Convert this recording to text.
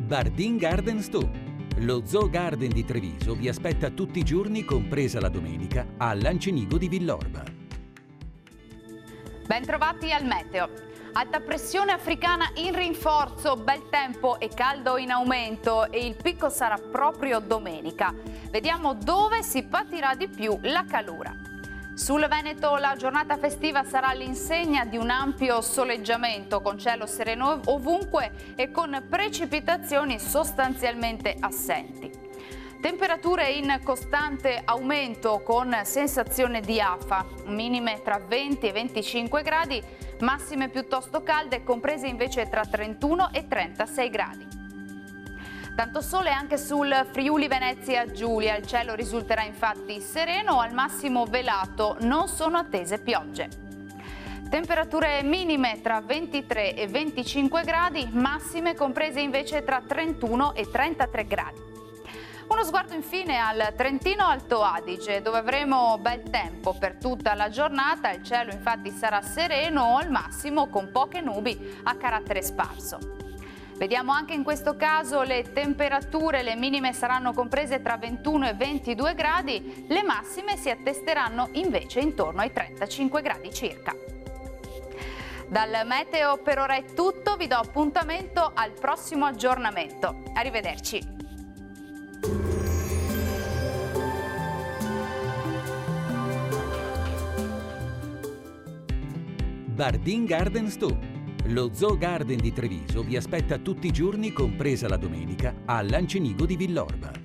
Bardin Garden Store. Lo Zoo Garden di Treviso vi aspetta tutti i giorni, compresa la domenica, a Lancenigo di Villorba. Bentrovati al meteo. Alta pressione africana in rinforzo, bel tempo e caldo in aumento e il picco sarà proprio domenica. Vediamo dove si patirà di più la calura. Sul Veneto la giornata festiva sarà all'insegna di un ampio soleggiamento con cielo sereno ovunque e con precipitazioni sostanzialmente assenti. Temperature in costante aumento con sensazione di afa, minime tra 20 e 25 gradi, massime piuttosto calde comprese invece tra 31 e 36 gradi. Tanto sole anche sul Friuli Venezia Giulia, il cielo risulterà infatti sereno, al massimo velato, non sono attese piogge. Temperature minime tra 23 e 25 gradi, massime comprese invece tra 31 e 33 gradi. Uno sguardo infine al Trentino Alto Adige, dove avremo bel tempo per tutta la giornata, il cielo infatti sarà sereno o al massimo con poche nubi a carattere sparso. Vediamo anche in questo caso le temperature, le minime saranno comprese tra 21 e 22 gradi, le massime si attesteranno invece intorno ai 35 gradi circa. Dal meteo per ora è tutto, vi do appuntamento al prossimo aggiornamento. Arrivederci. Bardin Garden Store. Lo Zoo Garden di Treviso vi aspetta tutti i giorni, compresa la domenica, a Lancenigo di Villorba.